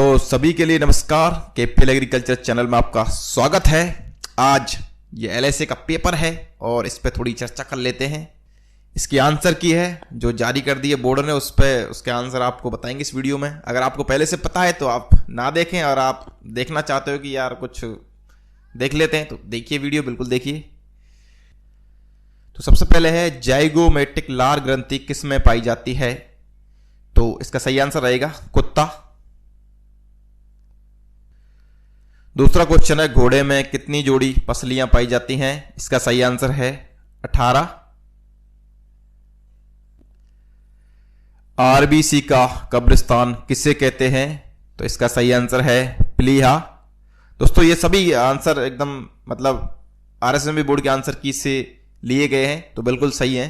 तो सभी के लिए नमस्कार। केपीएल एग्रीकल्चर चैनल में आपका स्वागत है। आज ये एलएसए का पेपर है और इस पे थोड़ी चर्चा कर लेते हैं। इसकी आंसर की है जो जारी कर दी है बोर्ड ने, उस पे उसके आंसर आपको बताएंगे इस वीडियो में। अगर आपको पहले से पता है तो आप ना देखें, और आप देखना चाहते हो कि यार कुछ देख लेते हैं तो देखिए वीडियो, बिल्कुल देखिए। तो सबसे पहले है जाइगोमेटिक लार ग्रंथि किस में पाई जाती है? तो इसका सही आंसर रहेगा कुत्ता। दूसरा क्वेश्चन है घोड़े में कितनी जोड़ी पसलियां पाई जाती हैं? इसका सही आंसर है 18। आरबीसी का कब्रिस्तान किसे कहते हैं? तो इसका सही आंसर है प्लीहा। दोस्तों ये सभी आंसर एकदम मतलब आरएसएमबी बोर्ड के आंसर की से लिए गए हैं, तो बिल्कुल सही है।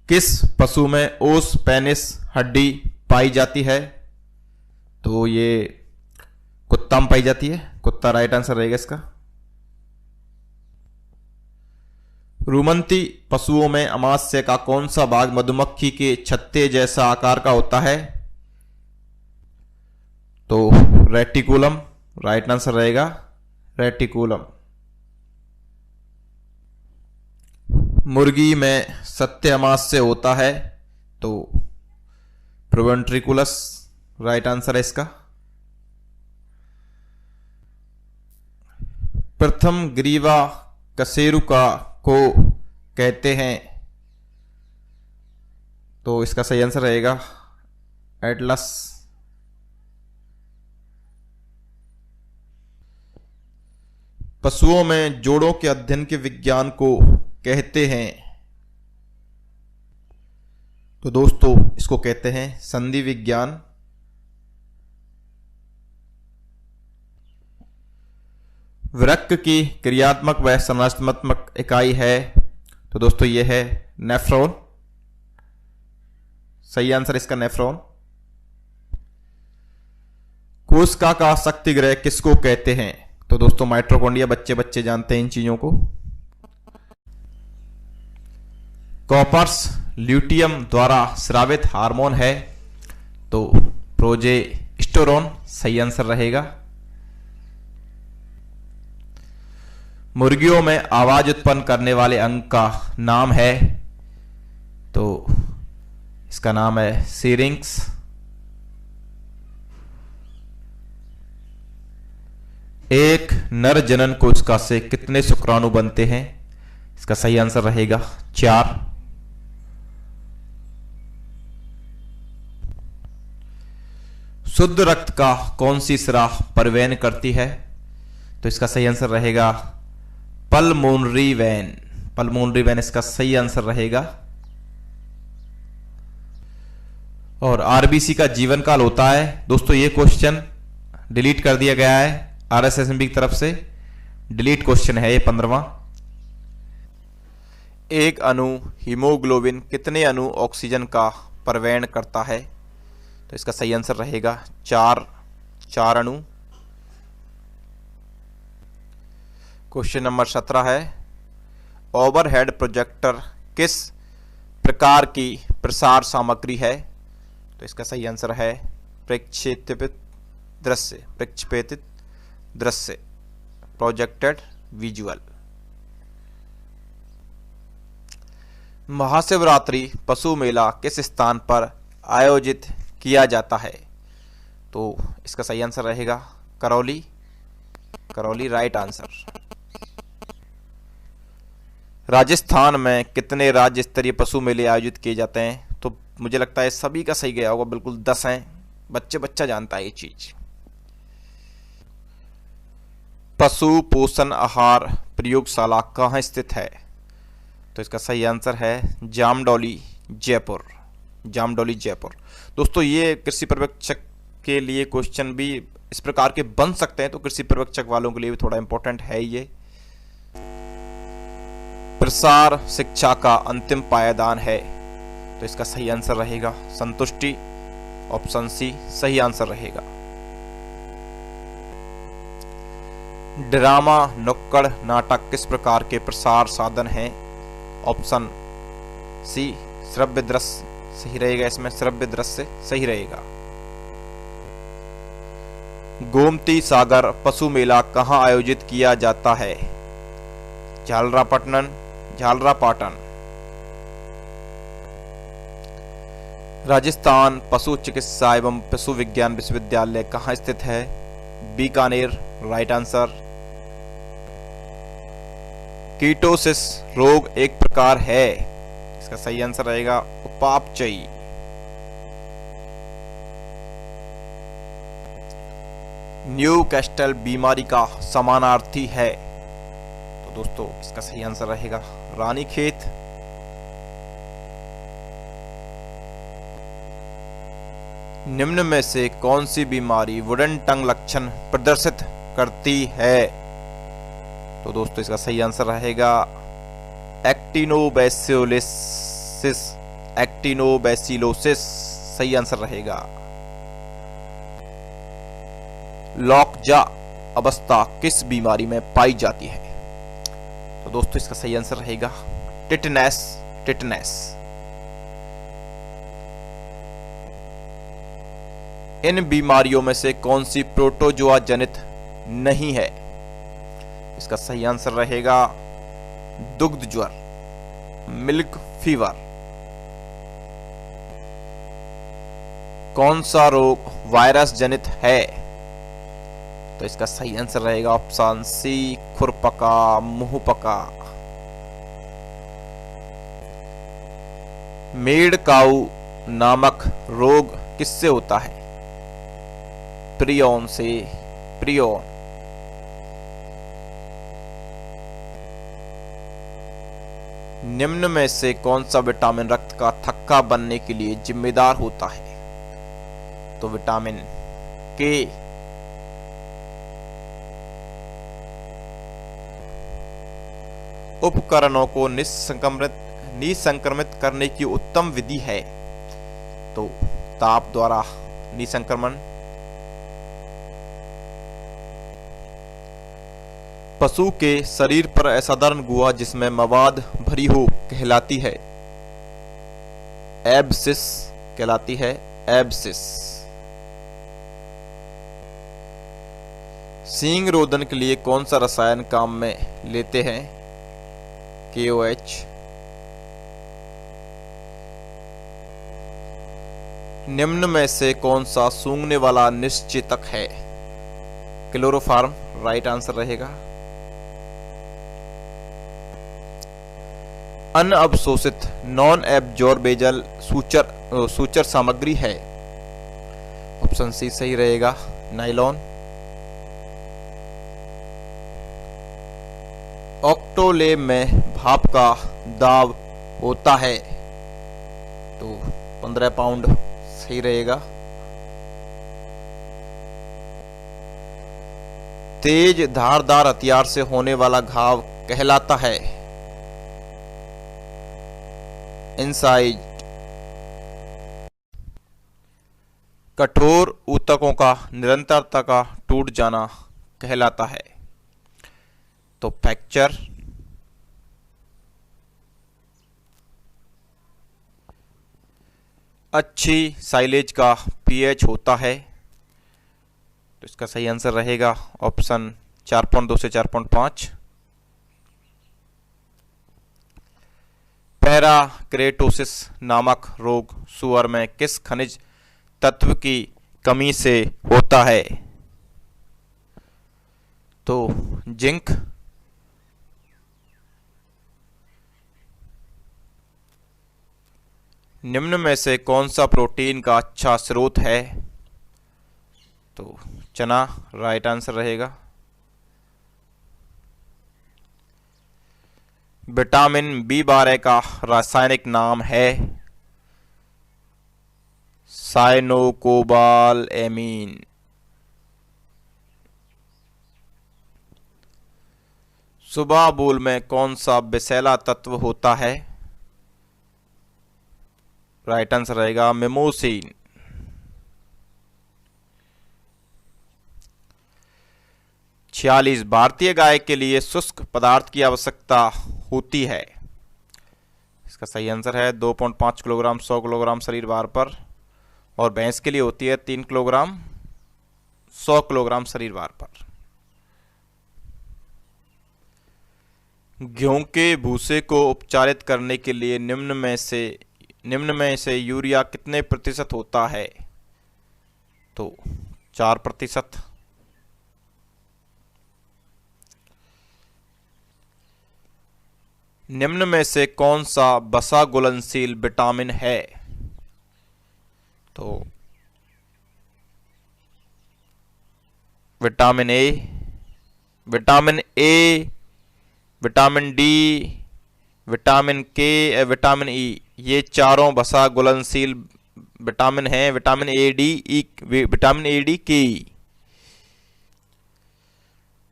किस पशु में ओस पेनिस हड्डी पाई जाती है? तो ये कुत्ता में पाई जाती है, कुत्ता राइट आंसर रहेगा इसका। रुमंती पशुओं में अमाशय का कौन सा भाग मधुमक्खी के छत्ते जैसा आकार का होता है? तो रेटिकुलम राइट आंसर रहेगा, रेटिकुलम। मुर्गी में सत्य अमाशय होता है? तो प्रोवेंट्रिकुलस राइट आंसर है इसका। प्रथम ग्रीवा कशेरुका को कहते हैं? तो इसका सही आंसर रहेगा एटलस। पशुओं में जोड़ों के अध्ययन के विज्ञान को कहते हैं? तो दोस्तों इसको कहते हैं संधि विज्ञान। वृक्क की क्रियात्मक व संरचनात्मक इकाई है? तो दोस्तों ये है नेफ्रॉन। सही आंसर इसका नेफ्रॉन। कोशिका का शक्ति ग्रह किसको कहते हैं? तो दोस्तों माइटोकॉन्ड्रिया, बच्चे जानते हैं इन चीजों को। कॉपर्स ल्यूटियम द्वारा स्रावित हार्मोन है? तो प्रोजेस्टेरोन सही आंसर रहेगा। मुर्गियों में आवाज उत्पन्न करने वाले अंग का नाम है? तो इसका नाम है सीरिंक्स। एक नर जनन कोशिका से कितने शुक्राणु बनते हैं? इसका सही आंसर रहेगा 4। शुद्ध रक्त का कौन सी सिरा परिवहन करती है? तो इसका सही आंसर रहेगा पल्मोनरी वेन। पल्मोनरी वेन इसका सही आंसर रहेगा। और आरबीसी का जीवन काल होता है? दोस्तों ये क्वेश्चन डिलीट कर दिया गया है आरएसएसबी की तरफ से, डिलीट क्वेश्चन है ये 15वां। एक अणु हीमोग्लोबिन कितने अणु ऑक्सीजन का परिवहन करता है? तो इसका सही आंसर रहेगा 4 अणु। क्वेश्चन नंबर 17 है ओवरहेड प्रोजेक्टर किस प्रकार की प्रसार सामग्री है? तो इसका सही आंसर है प्रक्षेपित दृश्य, प्रक्षेपित दृश्य, प्रोजेक्टेड विजुअल। महाशिवरात्रि पशु मेला किस स्थान पर आयोजित किया जाता है? तो इसका सही आंसर रहेगा करौली। Karauli right answer. राजस्थान में कितने राज्य स्तरीय पशु मेले आयोजित किए जाते हैं? तो मुझे लगता है सभी का सही गया होगा, बिल्कुल 10 हैं। बच्चा जानता है ये चीज। पशु पोषण आहार प्रयोगशाला कहाँ स्थित है? तो इसका सही आंसर है जामडौली जयपुर। जामडौली जयपुर। दोस्तों ये कृषि पर्यवेक्षक के लिए क्वेश्चन भी इस प्रकार के बन सकते हैं, तो कृषि पर्यवेक्षक वालों के लिए भी थोड़ा इंपॉर्टेंट है ये। प्रसार शिक्षा का अंतिम पायदान है? तो इसका सही आंसर रहेगा संतुष्टि। ऑप्शन सी सही आंसर रहेगा। ड्रामा नुक्कड़ नाटक किस प्रकार के प्रसार साधन हैं? ऑप्शन सी श्रव्य दृश्य सही रहेगा, इसमें श्रव्य दृश्य सही रहेगा। गोमती सागर पशु मेला कहाँ आयोजित किया जाता है? झालरापाटन, झालरापाटन। राजस्थान पशु चिकित्सा एवं पशु विज्ञान विश्वविद्यालय कहाँ स्थित है? Bikaner, right answer. कीटोसिस रोग एक प्रकार है, इसका सही आंसर रहेगा उपापचयी। न्यूकैस्टल बीमारी का समानार्थी है, तो दोस्तों इसका सही आंसर रहेगा रानीखेत। निम्न में से कौन सी बीमारी वुडन टंग लक्षण प्रदर्शित करती है? तो दोस्तों इसका सही आंसर रहेगा एक्टिनोबैसिलोसिस, एक्टिनोबैसिलोसिस सही आंसर रहेगा। लॉकजा अवस्था किस बीमारी में पाई जाती है? तो दोस्तों इसका सही आंसर रहेगा टिटनेस, टिटनेस। इन बीमारियों में से कौन सी प्रोटोजोआ जनित नहीं है? इसका सही आंसर रहेगा दुग्ध ज्वर, मिल्क फीवर। कौन सा रोग वायरस जनित है? तो इसका सही आंसर रहेगा ऑप्शन सी खुरपका, मुंहपका। मेड काऊ नामक रोग किससे होता है? प्रियन से, प्रियन। निम्न में से कौन सा विटामिन रक्त का थक्का बनने के लिए जिम्मेदार होता है? तो विटामिन के। उपकरणों को निसंक्रमित करने की उत्तम विधि है? तो ताप द्वारा निसंक्रमण। पशु के शरीर पर असाधारण गुहा जिसमें मवाद भरी हो कहलाती है? एब्सिस कहलाती है, एब्सिस। सींग रोधन के लिए कौन सा रसायन काम में लेते हैं? KOH। निम्न में से कौन सा सूंघने वाला निश्चेतक है? क्लोरोफार्म राइट आंसर रहेगा। अनअवशोषित नॉन एब्जॉर्बेबल सूचर सामग्री है? ऑप्शन सी सही रहेगा नाइलॉन। ऑक्टोलेब में भाप का दाब होता है? तो 15 पाउंड सही रहेगा। तेज धारदार हथियार से होने वाला घाव कहलाता है? इंसाइज। कठोर ऊतकों का निरंतरता का टूट जाना कहलाता है? तो फ्रैक्चर। अच्छी साइलेज का पीएच होता है? तो इसका सही आंसर रहेगा ऑप्शन 4.2 से 4.5। पैराकेरेटोसिस नामक रोग सुअर में किस खनिज तत्व की कमी से होता है? तो जिंक। निम्न में से कौन सा प्रोटीन का अच्छा स्रोत है? तो चना राइट आंसर रहेगा। विटामिन B12 का रासायनिक नाम है? साइनोकोबालएमीन। सुबह बूल में कौन सा विषैला तत्व होता है? राइट आंसर रहेगा मेमोसिन। भारतीय गाय के लिए शुष्क पदार्थ की आवश्यकता होती है? इसका इसका सही आंसर है 2.5 किलोग्राम 100 किलोग्राम शरीर भार पर, और भैंस के लिए होती है 3 किलोग्राम 100 किलोग्राम शरीर भार पर। गेहूं के भूसे को उपचारित करने के लिए निम्न में से यूरिया कितने प्रतिशत होता है? तो 4%। निम्न में से कौन सा वसा घुलनशील विटामिन है? तो vitamin A, vitamin A, vitamin D, vitamin के, विटामिन ई, ये चारों वसा घुलनशील विटामिन हैं। Vitamin A D E, vitamin A D के ई।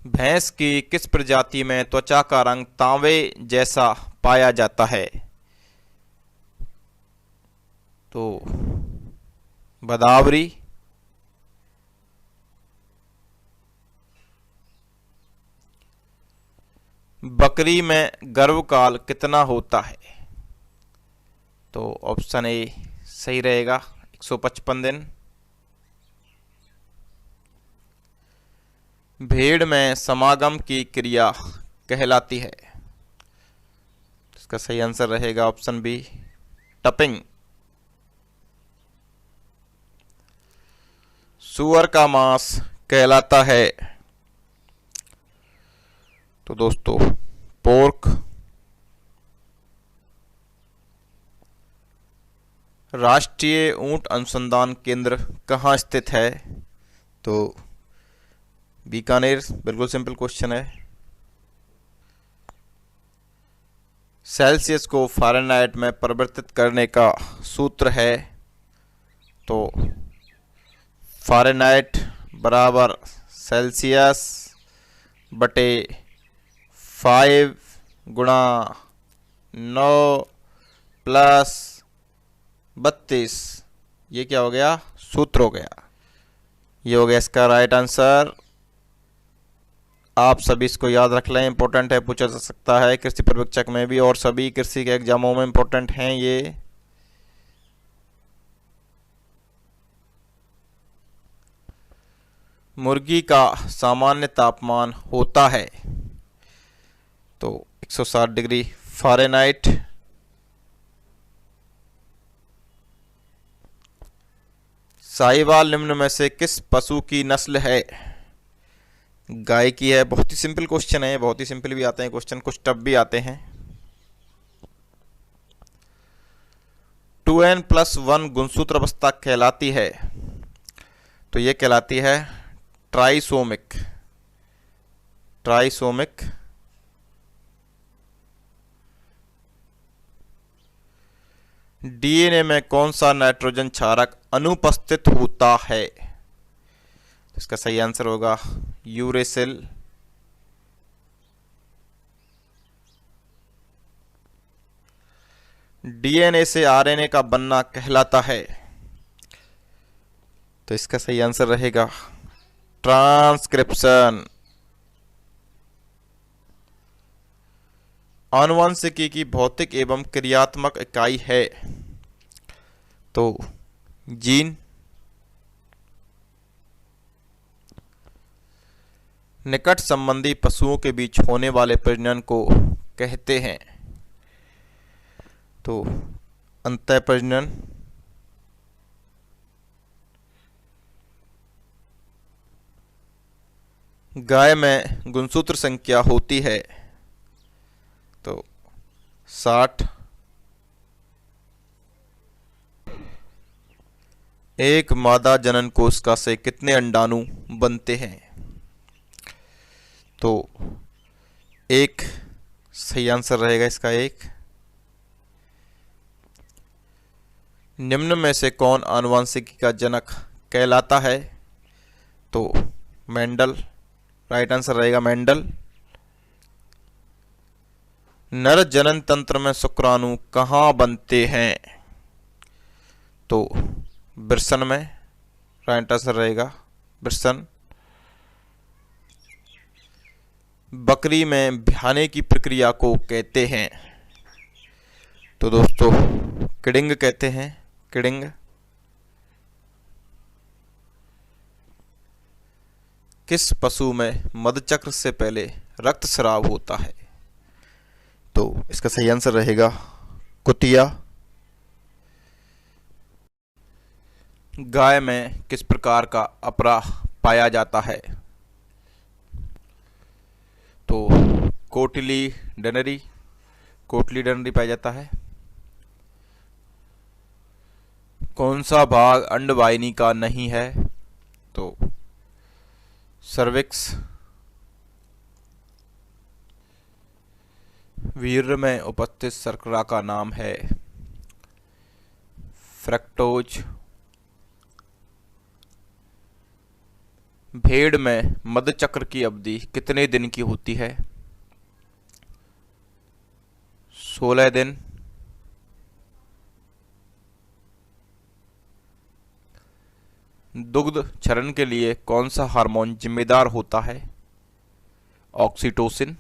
भैंस की किस प्रजाति में त्वचा का रंग तांबे जैसा पाया जाता है? तो भदावरी, बकरी में गर्भकाल कितना होता है? तो ऑप्शन ए सही रहेगा, 155 दिन। भेड़ में समागम की क्रिया कहलाती है? इसका सही आंसर रहेगा ऑप्शन बी, टपिंग। सूअर का मांस कहलाता है? तो दोस्तों पोर्क। राष्ट्रीय ऊंट अनुसंधान केंद्र कहाँ स्थित है? तो बीकानेर। बिल्कुल सिंपल क्वेश्चन है। सेल्सियस को फ़ारेनहाइट में परिवर्तित करने का सूत्र है? तो फ़ारेनहाइट बराबर सेल्सियस बटे 5 गुणा 9 प्लस 32। ये क्या हो गया? सूत्र हो गया। ये हो गया इसका राइट आंसर। आप सभी इसको याद रख लें, इंपॉर्टेंट है, पूछा जा सकता है कृषि पर्यवेक्षक में भी और सभी कृषि के एग्जामों में इंपॉर्टेंट हैं ये। मुर्गी का सामान्य तापमान होता है? तो 160 डिग्री फ़ारेनहाइट। साहिवाल निम्न में से किस पशु की नस्ल है? गाय की है। बहुत ही सिंपल क्वेश्चन है, बहुत ही सिंपल भी आते हैं क्वेश्चन, कुछ टफ भी आते हैं। 2n+1 गुणसूत्र अवस्था कहलाती है? तो ये कहलाती है ट्राइसोमिक। ट्राइसोमिक। डीएनए में कौन सा नाइट्रोजन क्षारक अनुपस्थित होता है? इसका सही आंसर होगा यूरेसिल। डीएनए से आरएनए का बनना कहलाता है? तो इसका सही आंसर रहेगा ट्रांसक्रिप्शन। आनुवंशिकी की भौतिक एवं क्रियात्मक इकाई है? तो जीन। निकट संबंधी पशुओं के बीच होने वाले प्रजनन को कहते हैं? तो अंतः प्रजनन। गाय में गुणसूत्र संख्या होती है? तो 60। एक मादा जनन कोशिका से कितने अंडाणु बनते हैं? तो एक सही आंसर रहेगा इसका, एक। निम्न में से कौन आनुवंशिकी का जनक कहलाता है? तो मेंडल। राइट आंसर रहेगा मेंडल। नर जनन तंत्र में शुक्राणु कहाँ बनते हैं? तो वृषण में। राइट आंसर रहेगा वृषण। बकरी में ब्याने की प्रक्रिया को कहते हैं? तो दोस्तों किडिंग कहते हैं, किडिंग। किस पशु में मधुचक्र से पहले रक्त स्राव होता है? तो इसका सही आंसर रहेगा कुतिया। गाय में किस प्रकार का अपरा पाया जाता है? तो कोटिलीडनरी, कोटिलीडनरी पाया जाता है। कौन सा भाग अंडवाहिनी का नहीं है? तो सर्विक्स। वीर्य में उपस्थित शर्करा का नाम है फ्रक्टोज। भेड़ में मधुचक्र की अवधि कितने दिन की होती है? 16 दिन। दुग्ध क्षरण के लिए कौन सा हार्मोन जिम्मेदार होता है? ऑक्सीटोसिन।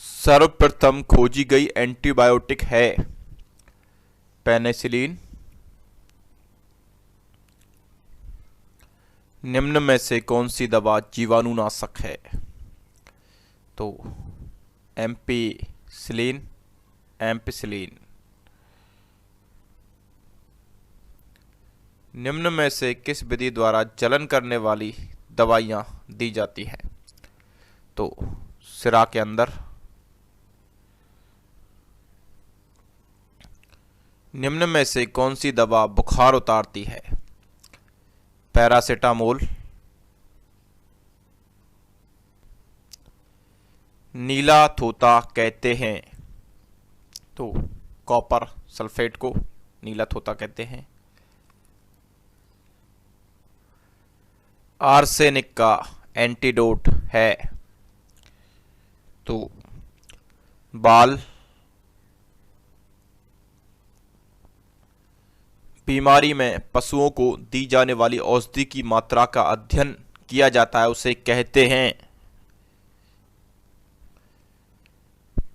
सर्वप्रथम खोजी गई एंटीबायोटिक है पेनिसिलिन। निम्न में से कौन सी दवा जीवाणुनाशक है? तो एम्पिसिलिन, एम्पिसिलिन। निम्न में से किस विधि द्वारा जलन करने वाली दवाइयां दी जाती हैं? तो सिरा के अंदर। निम्न में से कौन सी दवा बुखार उतारती है? पैरासिटामोल। नीला थोता कहते हैं? तो कॉपर सल्फेट को नीला थोता कहते हैं। आर्सेनिक का एंटीडोट है? तो बाल। बीमारी में पशुओं को दी जाने वाली औषधि की मात्रा का अध्ययन किया जाता है, उसे कहते हैं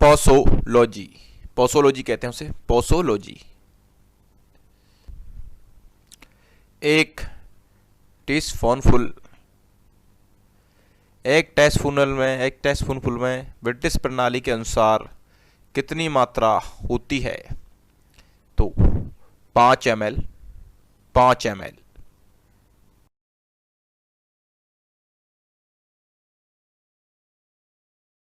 पोसोलॉजी। पोसोलॉजी कहते हैं उसे, पोसोलॉजी। एक टेस्टफूल में ब्रिटिश प्रणाली के अनुसार कितनी मात्रा होती है? तो 5 ml, 5 ml।